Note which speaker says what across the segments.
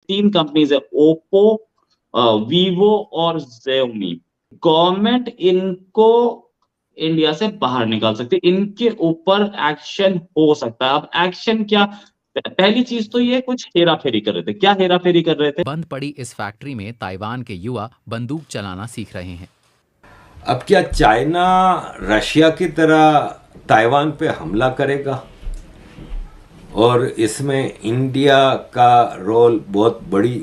Speaker 1: तीन कंपनीज है, Oppo, Vivo और Xiaomi। गवर्नमेंट इनको इंडिया से बाहर निकाल सकती है, इनके ऊपर एक्शन हो सकता है। अब एक्शन क्या? पहली चीज तो ये कुछ हेरा फेरी कर रहे थे। क्या हेरा फेरी कर रहे थे?
Speaker 2: बंद पड़ी इस फैक्ट्री में ताइवान के युवा बंदूक चलाना सीख रहे हैं।
Speaker 3: अब क्या चाइना रशिया की तरह ताइवान पे हमला करेगा? और इसमें इंडिया का रोल बहुत बड़ी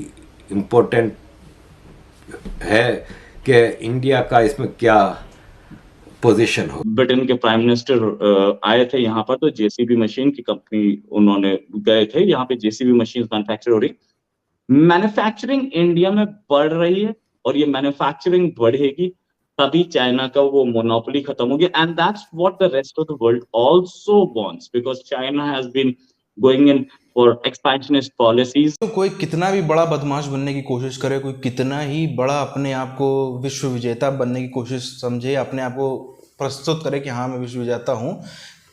Speaker 3: इम्पोर्टेंट है कि इंडिया का इसमें क्या पोजीशन हो।
Speaker 1: ब्रिटेन के प्राइम मिनिस्टर आए थे यहाँ पर, तो जेसीबी मशीन की कंपनी उन्होंने गए थे, यहाँ पे जेसीबी मशीन मैन्युफैक्चर हो रही। मैन्युफैक्चरिंग इंडिया में बढ़ रही है और ये मैन्युफैक्चरिंग बढ़ेगी तभी चाइना का वो मोनोपोली खत्म होगी। And that's what the rest of the world also wants, because China has been going in for expansionist policies.
Speaker 4: तो कोई कितना भी बड़ा बदमाश बनने की कोशिश करे, कोई कितना ही बड़ा अपने आप को विश्व विजेता बनने की कोशिश समझे, अपने आप को प्रस्तुत करे कि हाँ मैं विश्व विजेता हूँ,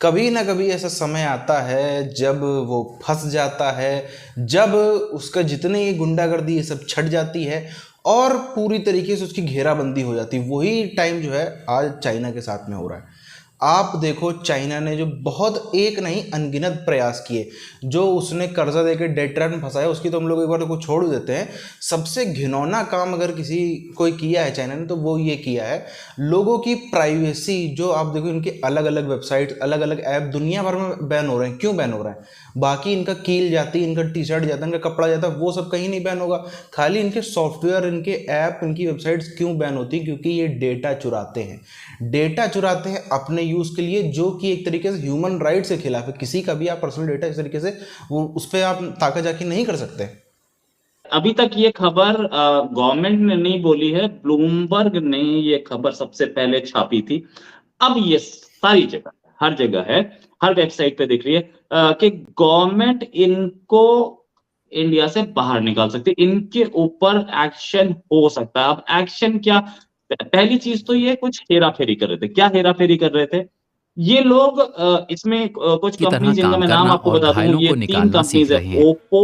Speaker 4: कभी ना कभी ऐसा समय आता है जब वो फंस जाता है, जब उसका जितने ये गुंडागर्दी ये सब छट जाती है और पूरी तरीके से उसकी घेराबंदी हो जाती है। वही टाइम जो है आज चाइना के साथ में हो रहा है। आप देखो चाइना ने जो बहुत एक नहीं अनगिनत प्रयास किए, जो उसने कर्जा देकर डेट ट्रैप में फंसाया, उसकी तो हम लोग एक बार को छोड़ देते हैं। सबसे घिनौना काम अगर किसी कोई किया है चाइना ने तो वो ये किया है, लोगों की प्राइवेसी। जो आप देखो इनके अलग अलग वेबसाइट, अलग अलग ऐप दुनिया भर में बैन हो रहे हैं। क्यों बैन हो रहे हैं? बाकी इनका कील जाती, इनका टी शर्ट जाता, इनका कपड़ा जाता, वो सब कहीं नहीं बैन होगा। खाली इनके सॉफ्टवेयर, इनके ऐप, इनकी वेबसाइट्स क्यों बैन होती? क्योंकि ये डेटा चुराते हैं, डेटा चुराते हैं अपने यूज़ के लिए, जो कि एक तरीके से ह्यूमन राइट्स के खिलाफ है। किसी का भी आप पर्सनल डेटा इस तरीके से वो उस पर आप ताकाजाकी नहीं कर सकते।
Speaker 1: अभी तक ये खबर गवर्नमेंट ने नहीं बोली है, ब्लूमबर्ग ने ये खबर सबसे पहले छापी थी। अब ये सारी जगह, हर जगह है, हर वेबसाइट पे दिख रही है कि गवर्नमेंट इनको इंडिया से बाहर निकाल सकती है, इनके ऊपर एक्शन हो सकता है। अब एक्शन क्या? पहली चीज तो ये कुछ हेरा फेरी कर रहे थे। क्या हेरा फेरी कर रहे थे? ये लोग इसमें कुछ
Speaker 2: की तरह
Speaker 1: कंपनीज जिनका
Speaker 2: काम
Speaker 1: मैं नाम
Speaker 2: करना
Speaker 1: आपको
Speaker 2: और
Speaker 1: बता दूं,
Speaker 2: घायलों
Speaker 1: ये
Speaker 2: को
Speaker 1: तीन
Speaker 2: निकालना
Speaker 1: कंपनीज
Speaker 2: सीख
Speaker 1: है,
Speaker 2: रहे हैं।
Speaker 1: ओप्पो,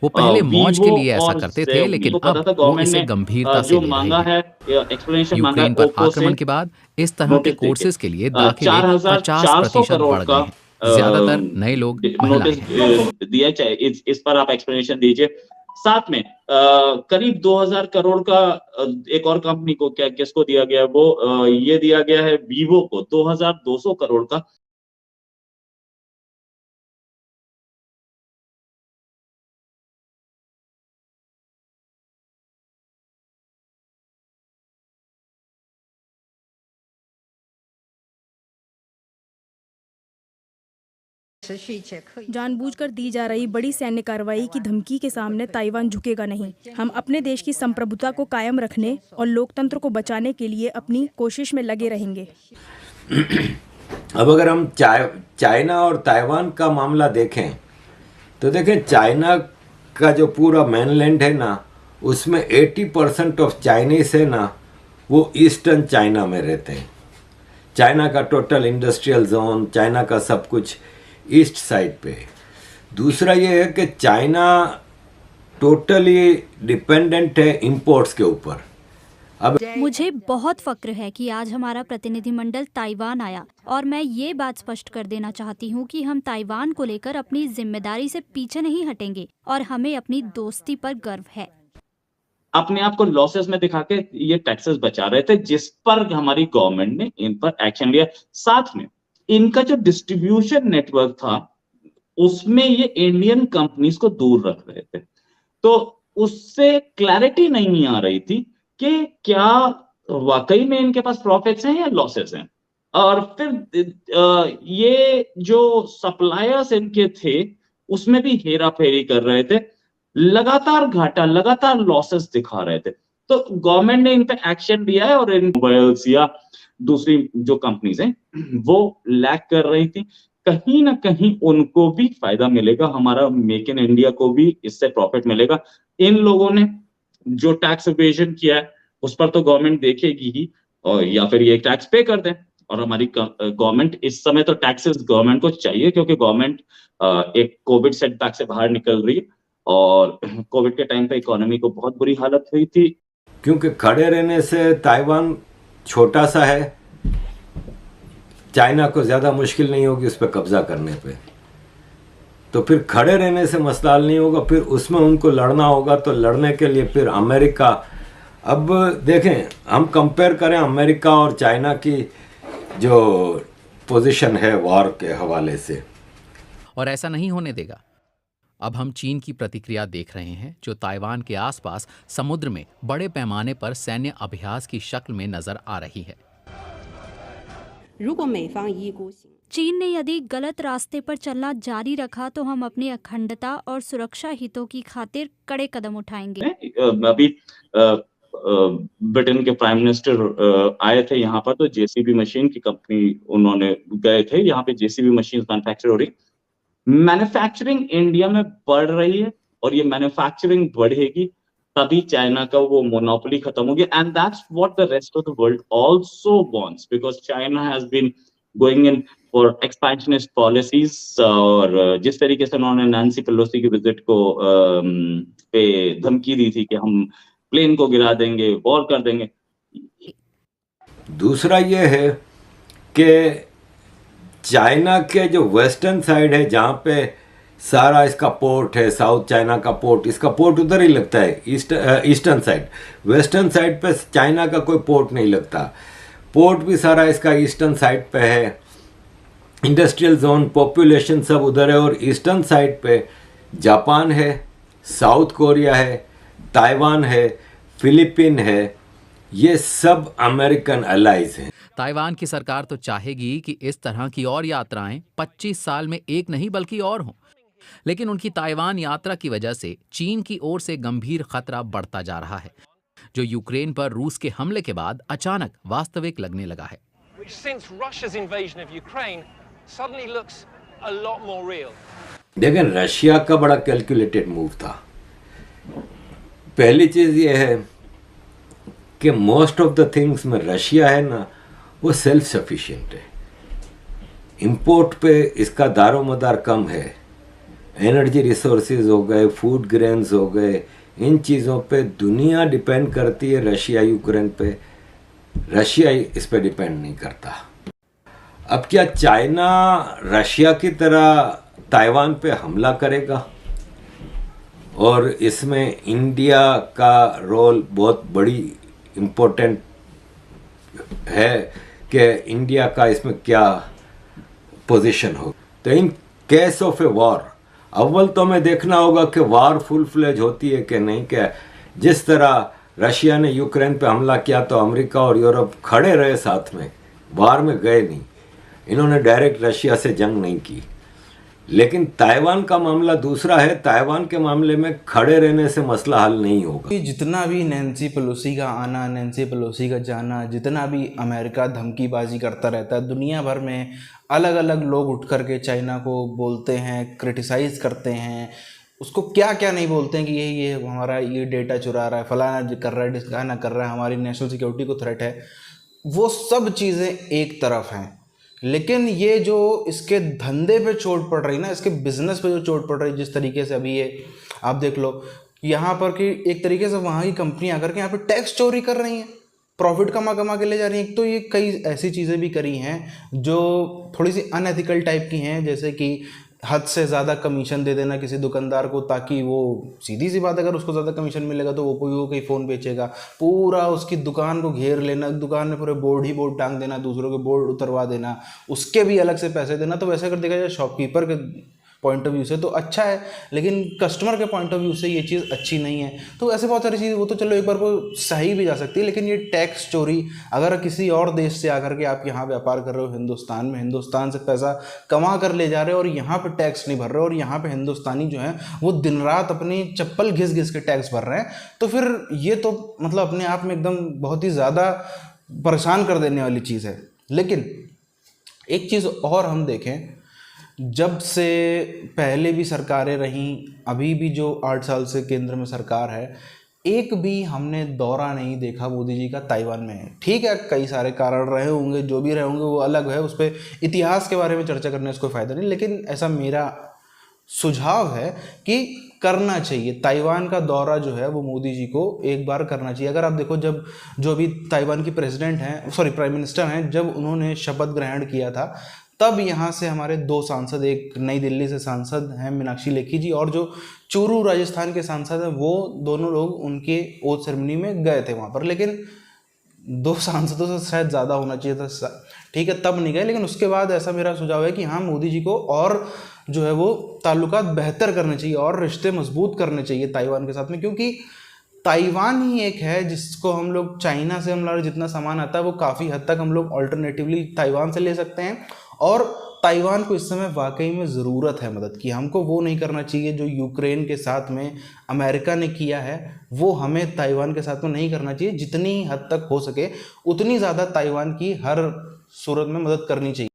Speaker 2: वो पहले मौज के
Speaker 1: वीवो
Speaker 2: लिए ऐसा
Speaker 1: और
Speaker 2: करते थे,
Speaker 1: Xiaomi।
Speaker 2: लेकिन
Speaker 1: तो पता
Speaker 2: अब
Speaker 1: था
Speaker 2: वो
Speaker 1: गवर्नमेंट
Speaker 2: इसे
Speaker 1: ने
Speaker 2: गंभीरता से
Speaker 1: जो
Speaker 2: ले रहे
Speaker 1: मांगा
Speaker 2: हैं।
Speaker 1: है, एक्सप्लेनेशन मांगा है
Speaker 2: यूक्रेन पर
Speaker 1: ओप्पो से,
Speaker 2: आक्रमण के बाद इस तरह के
Speaker 1: नोटिस देखिए,
Speaker 2: कोर्सेज के लिए दाखिले
Speaker 1: 4,400
Speaker 2: 50%
Speaker 1: करोड़
Speaker 2: बढ़
Speaker 1: का
Speaker 2: गए हैं। ज्यादातर नए लोग महिलाएं
Speaker 1: नोटिस
Speaker 2: हैं।
Speaker 1: दिया। चाहे इस पर आप एक्सप्लेनेशन दीजिए। साथ में करीब 2,000 करोड़ का एक और कंपनी को क्या किसको दिया गया है? वो ये दिया गया है वीवो को 2,200 करोड़ का।
Speaker 5: जानबूझकर दी जा रही बड़ी सैन्य कार्रवाई की धमकी के सामने ताइवान झुकेगा नहीं। हम अपने देश की संप्रभुता को कायम रखने और लोकतंत्र को बचाने के लिए अपनी कोशिश में लगे रहेंगे।
Speaker 3: अब अगर हम चाइना और ताइवान का मामला देखें तो देखें, चाइना का जो पूरा मेनलैंड है ना, उसमें 80% ऑफ चाइनीज है ना, वो ईस्टर्न चाइना में रहते हैं। चाइना का टोटल इंडस्ट्रियल जोन, चाइना का सब कुछ ईस्ट साइड पे है। दूसरा ये है कि चाइना टोटली डिपेंडेंट है इंपोर्ट्स के ऊपर। अब
Speaker 6: मुझे बहुत फक्र है कि आज हमारा प्रतिनिधिमंडल ताइवान आया और मैं ये बात स्पष्ट कर देना चाहती हूँ कि हम ताइवान को लेकर अपनी जिम्मेदारी से पीछे नहीं हटेंगे और हमें अपनी दोस्ती पर गर्व है।
Speaker 1: अपने आप को लॉसेस में दिखा के ये टैक्सेस बचा रहे थे, जिस पर हमारी गवर्नमेंट ने इन पर एक्शन लिया। साथ में इनका जो डिस्ट्रीब्यूशन नेटवर्क था, उसमें ये इंडियन कंपनीज को दूर रख रहे थे। तो उससे क्लैरिटी नहीं आ रही थी कि क्या वाकई में इनके पास प्रॉफिट्स हैं या लॉसेस हैं। और फिर ये जो सप्लायर्स इनके थे, उसमें भी हेरा फेरी कर रहे थे, लगातार घाटा, लगातार लॉसेस दिखा रहे थे। तो गवर्नमेंट ने इन पे एक्शन लिया है और इन मोबाइल्स या दूसरी जो कंपनीज हैं वो लैग कर रही थी। कहीं ना कहीं उनको भी फायदा मिलेगा, हमारा मेक इन इंडिया को भी इससे प्रॉफिट मिलेगा। इन लोगों ने जो टैक्स इवेजन किया है उस पर तो गवर्नमेंट देखेगी ही, और या फिर ये टैक्स पे कर दें। और हमारी गवर्नमेंट इस समय तो टैक्सेस गवर्नमेंट को चाहिए, क्योंकि गवर्नमेंट एक कोविड सेटबैक से बाहर निकल रही है। और कोविड के टाइम पे इकोनॉमी को बहुत बुरी हालत हुई थी।
Speaker 3: क्योंकि खड़े रहने से ताइवान छोटा सा है, चाइना को ज़्यादा मुश्किल नहीं होगी उस पर कब्जा करने पे, तो फिर खड़े रहने से मसला हल नहीं होगा, फिर उसमें उनको लड़ना होगा। तो लड़ने के लिए फिर अमेरिका, अब देखें हम कंपेयर करें अमेरिका और चाइना की जो पोजीशन है वॉर के हवाले से,
Speaker 2: और ऐसा नहीं होने देगा। अब हम चीन की प्रतिक्रिया देख रहे हैं, जो ताइवान के आसपास समुद्र में बड़े पैमाने पर सैन्य अभ्यास की शक्ल में नजर आ रही है।
Speaker 6: चीन ने यदि गलत रास्ते पर चलना जारी रखा तो हम अपनी अखंडता और सुरक्षा हितों की खातिर कड़े कदम उठाएंगे।
Speaker 1: अभी ब्रिटेन के प्राइम मिनिस्टर आए थे यहाँ पर, तो जेसीबी मशीन की कंपनी उन्होंने गए थे, यहाँ पे जेसीबी मशीन मैन्युफैक्चर हो रही। मैन्युफैक्चरिंग इंडिया में बढ़ रही है और ये मैन्युफैक्चरिंग बढ़ेगी तभी चाइना का वो मोनोपोली खत्म होगी, and that's what the rest of the world also wants, because China has been going in for expansionist policies. और जिस तरीके से उन्होंने नैन्सी पेलोसी की विजिट को पे धमकी दी थी कि हम प्लेन को गिरा देंगे, वॉर कर देंगे।
Speaker 3: दूसरा ये है कि चाइना के जो वेस्टर्न साइड है जहाँ पे सारा इसका पोर्ट है, साउथ चाइना का पोर्ट, इसका पोर्ट उधर ही लगता है ईस्टर्न साइड। वेस्टर्न साइड पे चाइना का कोई पोर्ट नहीं लगता, पोर्ट भी सारा इसका ईस्टर्न साइड पे है। इंडस्ट्रियल जोन, पॉपुलेशन सब उधर है। और ईस्टर्न साइड पे जापान है, साउथ कोरिया है, ताइवान है, फिलीपीन है, ये सब अमेरिकन अलाइज हैं।
Speaker 2: ताइवान की सरकार तो चाहेगी कि इस तरह की और यात्राएं 25 साल में एक नहीं बल्कि और हों, लेकिन उनकी ताइवान यात्रा की वजह से चीन की ओर से गंभीर खतरा बढ़ता जा रहा है, जो यूक्रेन पर रूस के हमले के बाद अचानक वास्तविक लगने लगा है।
Speaker 3: देखें, रशिया का बड़ा कैलकुलेटेड मूव था। पहली चीज ये है कि मोस्ट ऑफ द थिंग्स में रशिया है ना, वो सेल्फ सफिशिएंट है। इंपोर्ट पे इसका दारोमदार कम है। एनर्जी रिसोर्सेज हो गए, फूड ग्रेन्स हो गए, इन चीज़ों पे दुनिया डिपेंड करती है रशिया यूक्रेन पे, रशिया इस पे डिपेंड नहीं करता। अब क्या चाइना रशिया की तरह ताइवान पे हमला करेगा? और इसमें इंडिया का रोल बहुत बड़ी इम्पोर्टेंट है कि इंडिया का इसमें क्या पोजीशन हो। तो in case of a war, अव्वल तो हमें देखना होगा कि वॉर फुल फ्लेज होती है कि नहीं। क्या जिस तरह रशिया ने यूक्रेन पे हमला किया तो अमेरिका और यूरोप खड़े रहे साथ में, वॉर में गए नहीं, इन्होंने डायरेक्ट रशिया से जंग नहीं की। लेकिन ताइवान का मामला दूसरा है। ताइवान के मामले में खड़े रहने से मसला हल नहीं होगा।
Speaker 4: जितना भी नैन्सी पेलोसी का आना, नैन्सी पेलोसी का जाना, जितना भी अमेरिका धमकीबाजी करता रहता है, दुनिया भर में अलग अलग लोग उठ करके चाइना को बोलते हैं, क्रिटिसाइज़ करते हैं, उसको क्या क्या नहीं बोलते हैं कि ये हमारा ये डेटा चुरा रहा है, फलाना कर रहा है, ढिकाना कर रहा है, हमारी नेशनल सिक्योरिटी को थ्रेट है। वो सब चीज़ें एक तरफ हैं, लेकिन ये जो इसके धंधे पे चोट पड़ रही ना, इसके बिजनेस पे जो चोट पड़ रही, जिस तरीके से अभी ये आप देख लो यहाँ पर कि एक तरीके से वहाँ की कंपनी आकर के यहाँ पे टैक्स चोरी कर रही हैं, प्रॉफिट कमा के ले जा रही हैं। एक तो ये कई ऐसी चीज़ें भी करी हैं जो थोड़ी सी अनएथिकल टाइप की हैं, जैसे कि हद से ज़्यादा कमीशन दे देना किसी दुकानदार को, ताकि वो, सीधी सी बात, अगर उसको ज़्यादा कमीशन मिलेगा तो वो कोई फ़ोन बेचेगा, पूरा उसकी दुकान को घेर लेना, दुकान में पूरे बोर्ड ही बोर्ड टांग देना, दूसरों के बोर्ड उतरवा देना, उसके भी अलग से पैसे देना। तो वैसे अगर देखा जाए शॉपकीपर के पॉइंट ऑफ व्यू से तो अच्छा है, लेकिन कस्टमर के पॉइंट ऑफ व्यू से ये चीज़ अच्छी नहीं है। तो ऐसे बहुत सारी चीज़, वो तो चलो एक बार को सही भी जा सकती है, लेकिन ये टैक्स चोरी, अगर किसी और देश से आकर के आप यहाँ व्यापार कर रहे हो हिंदुस्तान में, हिंदुस्तान से पैसा कमा कर ले जा रहे हो और यहाँ पे टैक्स नहीं भर रहे हो, और यहाँ पे हिंदुस्तानी जो है वो दिन रात अपनी चप्पल घिस घिस के टैक्स भर रहे हैं, तो फिर ये तो मतलब अपने आप में एकदम बहुत ही ज़्यादा परेशान कर देने वाली चीज़ है। लेकिन एक चीज़ और हम देखें, जब से पहले भी सरकारें रहीं, अभी भी जो 8 साल से केंद्र में सरकार है, एक भी हमने दौरा नहीं देखा मोदी जी का ताइवान में। ठीक है, कई सारे कारण रहे होंगे, जो भी रहे होंगे वो अलग है, उस पर इतिहास के बारे में चर्चा करने से कोई फ़ायदा नहीं, लेकिन ऐसा मेरा सुझाव है कि करना चाहिए। ताइवान का दौरा जो है वो मोदी जी को एक बार करना चाहिए। अगर आप देखो, जब जो अभी ताइवान की प्रेसिडेंट हैं, सॉरी प्राइम मिनिस्टर हैं, जब उन्होंने शपथ ग्रहण किया था तब यहाँ से हमारे 2 सांसद, एक नई दिल्ली से सांसद हैं मीनाक्षी लेखी जी, और जो चूरू राजस्थान के सांसद हैं, वो दोनों लोग उनके ओथ सेरेमनी में गए थे वहाँ पर। लेकिन 2 सांसदों से शायद ज़्यादा होना चाहिए था, ठीक है, तब नहीं गए। लेकिन उसके बाद ऐसा मेरा सुझाव है कि हाँ, मोदी जी को और जो है वो ताल्लुकात बेहतर करने चाहिए और रिश्ते मजबूत करने चाहिए ताइवान के साथ में, क्योंकि ताइवान ही एक है जिसको हम लोग, चाइना से हमारा जितना सामान आता है वो काफ़ी हद तक हम लोग ऑल्टरनेटिवली ताइवान से ले सकते हैं। और ताइवान को इस समय वाकई में ज़रूरत है मदद की। हमको वो नहीं करना चाहिए जो यूक्रेन के साथ में अमेरिका ने किया है, वो हमें ताइवान के साथ में नहीं करना चाहिए। जितनी हद तक हो सके उतनी ज़्यादा ताइवान की हर सूरत में मदद करनी चाहिए।